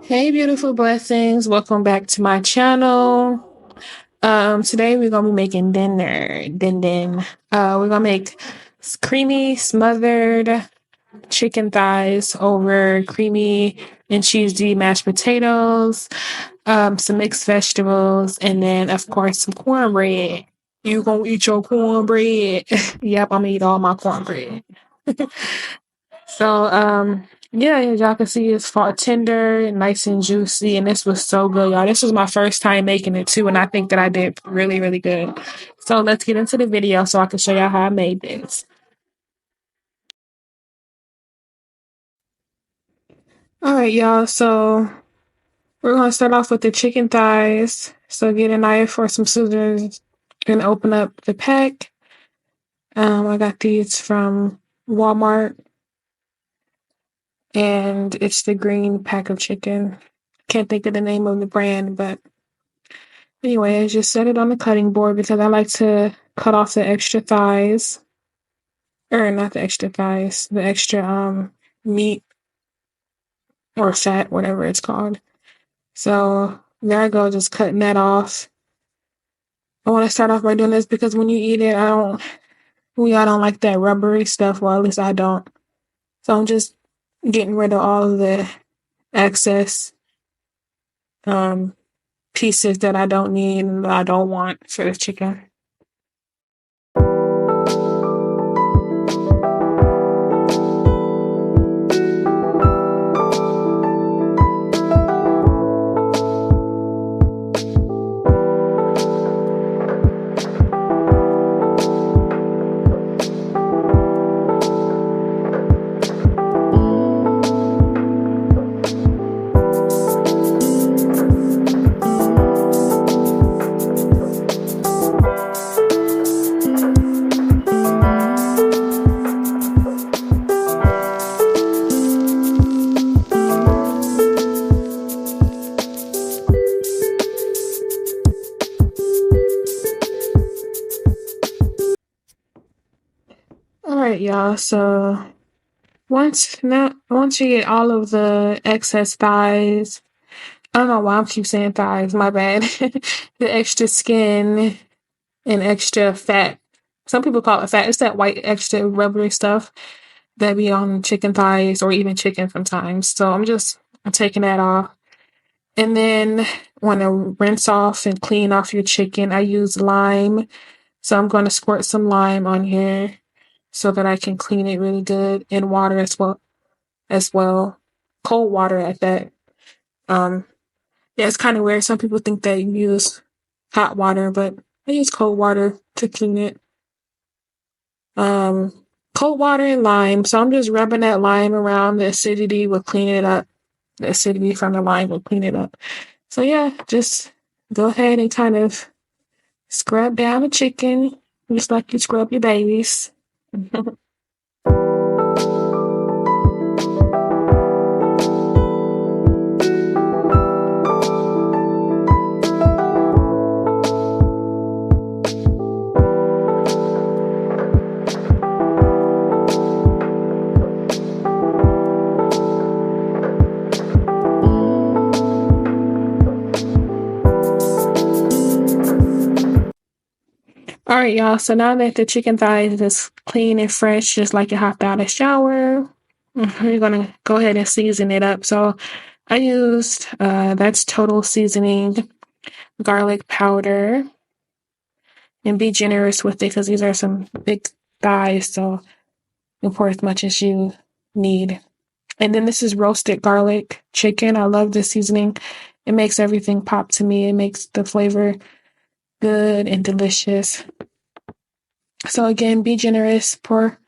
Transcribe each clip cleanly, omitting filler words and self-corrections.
Hey, beautiful blessings. Welcome back to my channel. Today we're gonna be making dinner. We're gonna make creamy smothered chicken thighs over creamy and cheesy mashed potatoes, some mixed vegetables, and then of course some cornbread. You gonna eat your cornbread? Yep, I'm gonna eat all my cornbread. So, yeah, as y'all can see, it's fall tender and nice and juicy, and this was so good, y'all. This was my first time making it too, and I think that I did really, really good. So let's get into the video so I can show y'all how I made this. All right, y'all. So we're gonna start off with the chicken thighs. So get a knife or some scissors and open up the pack. I got these from Walmart, and it's the green pack of chicken. Can't think of the name of the brand, but anyways, just set it on the cutting board because I like to cut off the extra thighs. Or not the extra thighs, the extra meat or fat, whatever it's called. So there I go, just cutting that off. I want to start off by doing this because when you eat it, I don't like that rubbery stuff. Well, at least I don't. So I'm just getting rid of all of the excess um pieces that I don't need and that I don't want for the chicken. All right, y'all. So once you get all of the excess thighs, I don't know why I keep saying thighs, my bad. The extra skin and extra fat. Some people call it fat. It's that white extra rubbery stuff that be on chicken thighs or even chicken sometimes. So I'm taking that off. And then want to rinse off and clean off your chicken. I use lime. So I'm going to squirt some lime on here so that I can clean it really good in water as well. Cold water at that. Yeah, it's kind of weird. Some people think that you use hot water, but I use cold water to clean it. Um, Cold water and lime. So I'm just rubbing that lime around. The acidity will clean it up. The acidity from the lime will clean it up. So yeah, just go ahead and kind of scrub down the chicken, just like you scrub your babies. All right, y'all. So now that the chicken thighs is clean and fresh, just like you hopped out of the shower, we're gonna go ahead and season it up. So I used that's total seasoning, garlic powder, and be generous with it because these are some big thighs. So you pour as much as you need. And then this is roasted garlic chicken. I love this seasoning. It makes everything pop to me. It makes the flavor good and delicious. So again, be generous. Pour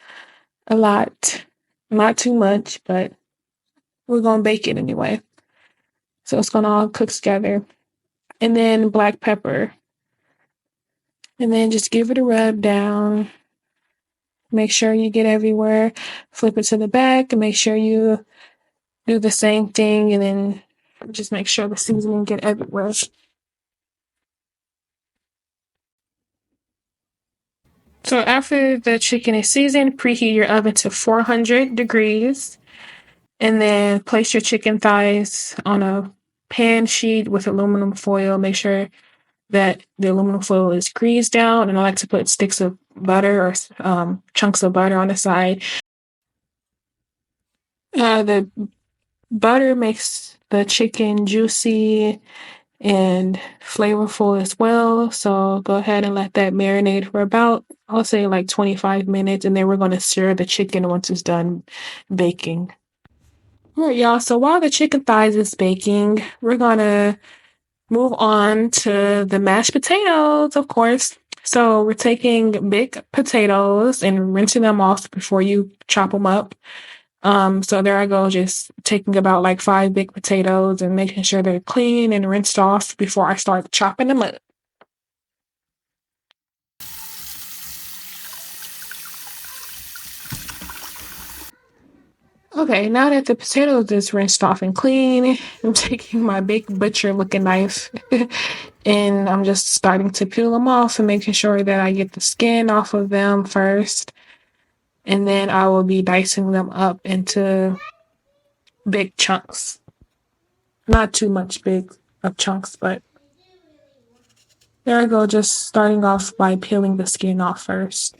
a lot, not too much, but we're gonna bake it anyway. So it's gonna all cook together. And then black pepper. And then just give it a rub down. Make sure you get everywhere. Flip it to the back and make sure you do the same thing, and then just make sure the seasoning get everywhere. So after the chicken is seasoned, preheat your oven to 400 degrees. And then place your chicken thighs on a pan sheet with aluminum foil. Make sure that the aluminum foil is greased down. And I like to put sticks of butter or chunks of butter on the side. The butter makes the chicken juicy and flavorful as well. So go ahead and let that marinate for about, I'll say like 25 minutes. And then we're going to stir the chicken once it's done baking. All right, y'all. So while the chicken thighs is baking, we're going to move on to the mashed potatoes, of course. So we're taking big potatoes and rinsing them off before you chop them up. So there I go, just taking about like 5 big potatoes and making sure they're clean and rinsed off before I start chopping them up. Okay, now that the potatoes is rinsed off and clean, I'm taking my big butcher looking knife and I'm just starting to peel them off and making sure that I get the skin off of them first. And then I will be dicing them up into big chunks. Not too much big of chunks, but there I go, just starting off by peeling the skin off first.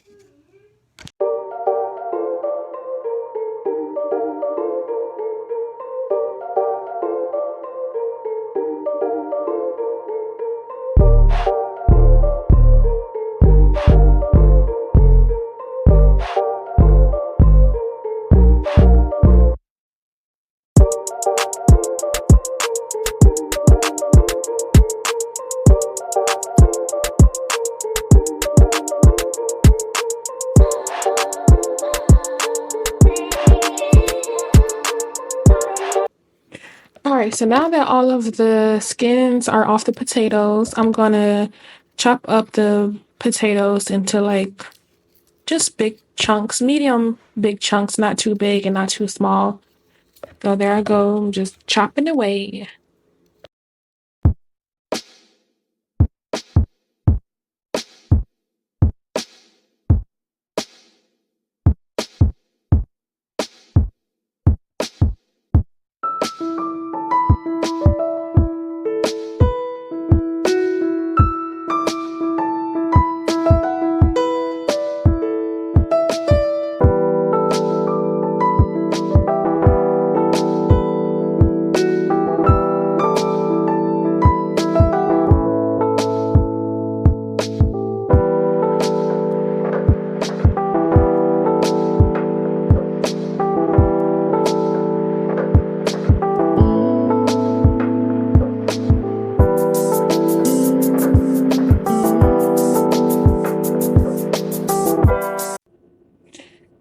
All right, so now that all of the skins are off the potatoes, I'm gonna chop up the potatoes into like just big chunks, medium big chunks, not too big and not too small. So there I go, I'm just chopping away.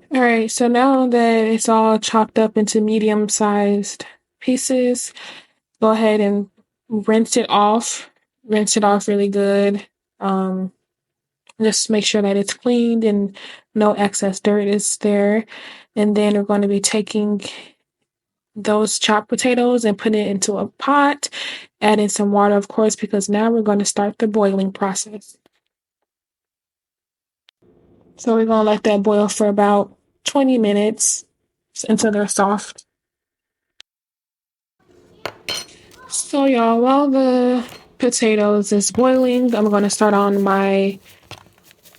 All right, so now that it's all chopped up into medium-sized pieces, go ahead and rinse it off. Rinse it off really good. Just make sure that it's cleaned and no excess dirt is there. And then we're going to be taking those chopped potatoes and putting it into a pot, adding some water, of course, because now we're going to start the boiling process. So we're going to let that boil for about 20 minutes until they're soft. So y'all, while the potatoes is boiling, I'm going to start on my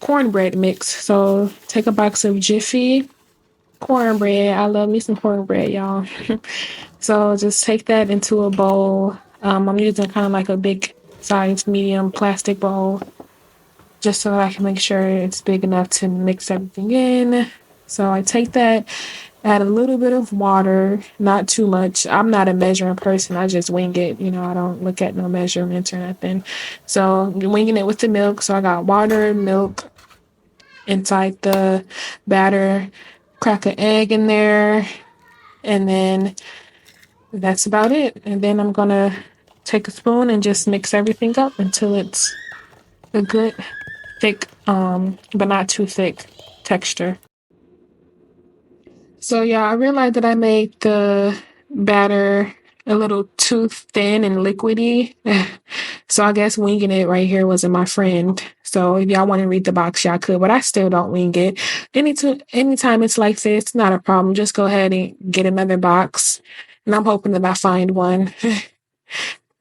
cornbread mix. So take a box of Jiffy cornbread. I love me some cornbread, y'all. So just take that into a bowl. I'm using kind of like a big size medium plastic bowl just so that I can make sure it's big enough to mix everything in. So I take that, add a little bit of water, not too much. I'm not a measuring person. I just wing it. I don't look at no measurements or nothing. So winging it with the milk. So I got water, milk inside the batter, crack an egg in there, and then that's about it. And then I'm going to take a spoon and just mix everything up until it's a good thick, but not too thick texture. So yeah, I realized that I made the batter a little too thin and liquidy. So I guess winging it right here wasn't my friend. So if y'all want to read the box, y'all could, but I still don't wing it. Anytime it's like this, not a problem. Just go ahead and get another box. And I'm hoping that I find one.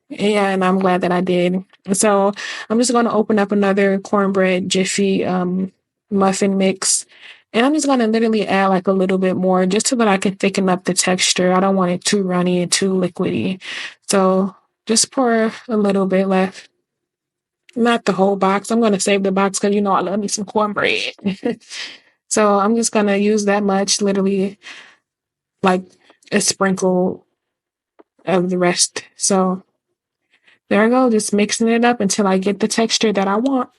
Yeah, and I'm glad that I did. So I'm just going to open up another cornbread jiffy muffin mix. And I'm just going to literally add like a little bit more just so that I can thicken up the texture. I don't want it too runny and too liquidy. So just pour a little bit left. Not the whole box. I'm going to save the box because you know I love me some cornbread. So I'm just going to use that much, literally like a sprinkle of the rest. So there I go, just mixing it up until I get the texture that I want.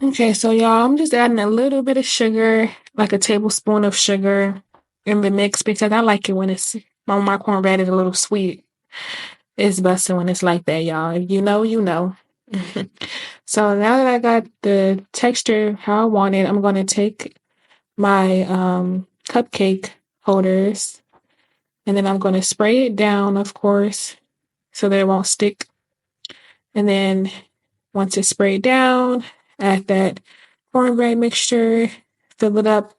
Okay, so y'all, I'm just adding a little bit of sugar, like a tablespoon of sugar in the mix because I like it when my cornbread is a little sweet. It's busting when it's like that, y'all. If you know, you know. So now that I got the texture how I want it, I'm going to take my cupcake holders and then I'm going to spray it down, of course, so that it won't stick. And then once it's sprayed down, add that cornbread mixture, fill it up,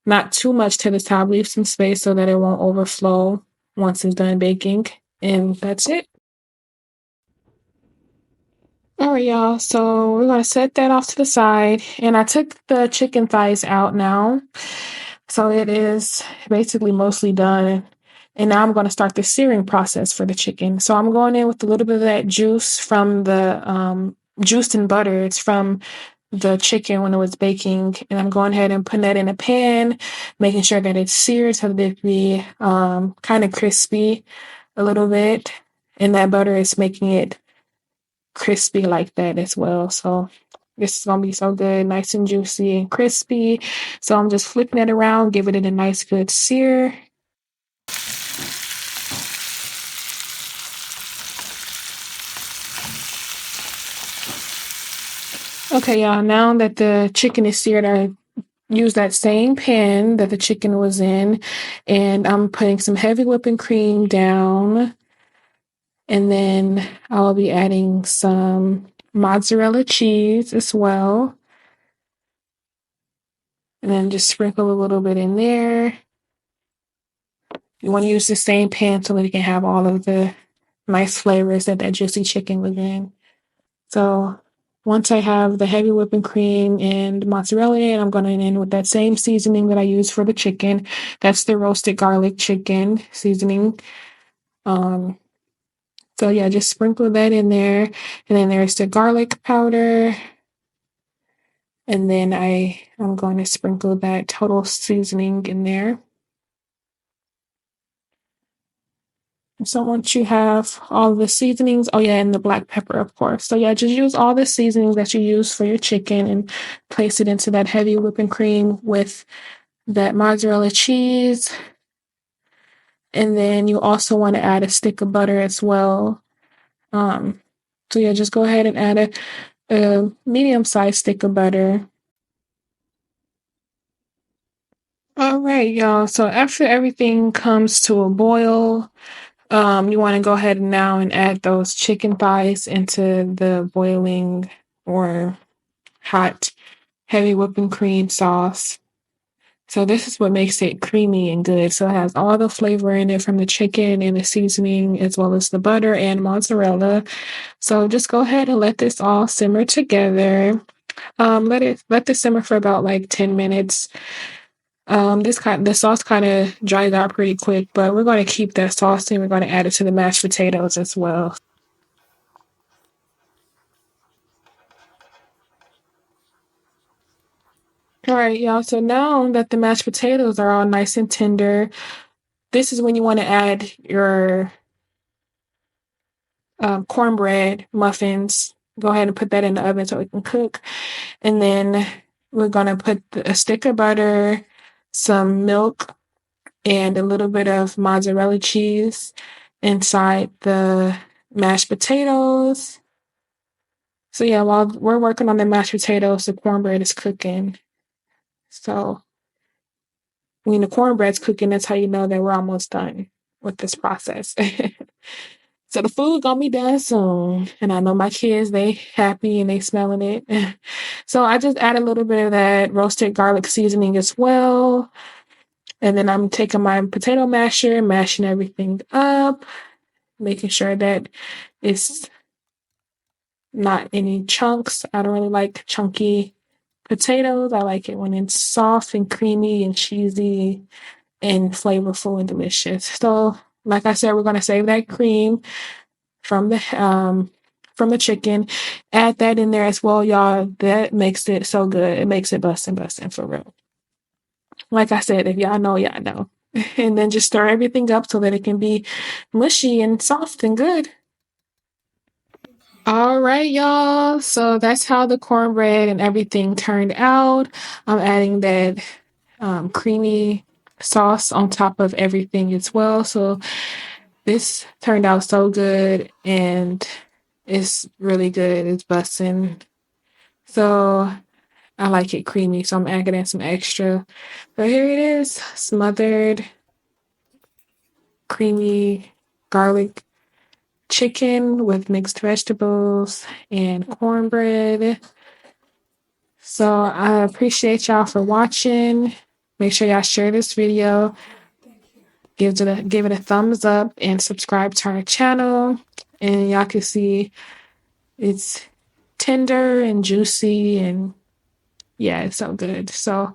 not too much to the top, leave some space so that it won't overflow once it's done baking. And that's it. All right, y'all. So we're going to set that off to the side. And I took the chicken thighs out now. So it is basically mostly done. And now I'm going to start the searing process for the chicken. So I'm going in with a little bit of that juice from the juice and butter. It's from the chicken when it was baking. And I'm going ahead and putting that in a pan, making sure that it's seared so that it be kind of crispy a little bit. And that butter is making it crispy like that as well. So this is going to be so good, nice and juicy and crispy. So I'm just flipping it around, giving it a nice good sear. Okay, y'all, now that the chicken is seared, I use that same pan that the chicken was in, and I'm putting some heavy whipping cream down. And then I'll be adding some mozzarella cheese as well. And then just sprinkle a little bit in there. You want to use the same pan so that you can have all of the nice flavors that juicy chicken was in. So once I have the heavy whipping cream and mozzarella in, I'm going to end with that same seasoning that I use for the chicken. That's the roasted garlic chicken seasoning. So yeah, just sprinkle that in there. And then there's the garlic powder. And then I'm going to sprinkle that total seasoning in there. So once you have all the seasonings, oh yeah, and the black pepper, of course. So yeah, just use all the seasonings that you use for your chicken and place it into that heavy whipping cream with that mozzarella cheese. And then you also want to add a stick of butter as well. So yeah, just go ahead and add a medium-sized stick of butter. All right, y'all. So after everything comes to a boil, you want to go ahead now and add those chicken thighs into the boiling or hot heavy whipping cream sauce. So this is what makes it creamy and good. So it has all the flavor in it from the chicken and the seasoning, as well as the butter and mozzarella. So just go ahead and let this all simmer together. Let this simmer for about like 10 minutes. The sauce kind of dries out pretty quick, but we're going to keep that sauce and we're going to add it to the mashed potatoes as well. All right, y'all. So now that the mashed potatoes are all nice and tender, this is when you want to add your cornbread muffins. Go ahead and put that in the oven so it can cook. And then we're going to put a stick of butter, some milk, and a little bit of mozzarella cheese inside the mashed potatoes. So yeah, while we're working on the mashed potatoes, the cornbread is cooking. So when the cornbread's cooking, that's how you know that we're almost done with this process. So the food gonna be done soon. And I know my kids, they happy and they smelling it. So I just add a little bit of that roasted garlic seasoning as well. And then I'm taking my potato masher, mashing everything up, making sure that it's not any chunks. I don't really like chunky potatoes. I like it when it's soft and creamy and cheesy and flavorful and delicious. So, like I said, we're going to save that cream from the chicken. Add that in there as well, y'all. That makes it so good. It makes it bussin' for real. Like I said, if y'all know, y'all know. And then just stir everything up so that it can be mushy and soft and good. All right, y'all. So that's how the cornbread and everything turned out. I'm adding that creamy sauce on top of everything as well. So this turned out so good and it's really good. It's bussin'. So I like it creamy. So I'm adding in some extra. So here it is, smothered creamy garlic chicken with mixed vegetables and cornbread. So I appreciate y'all for watching. Make sure y'all share this video, give it a thumbs up, and subscribe to our channel. And y'all can see it's tender and juicy, and yeah, it's so good. So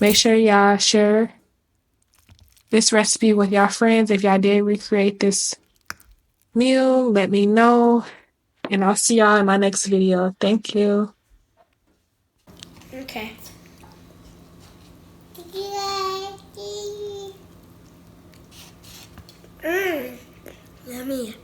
make sure y'all share this recipe with y'all friends. If y'all did recreate this meal, let me know. And I'll see y'all in my next video. Thank you. Okay. Yummy.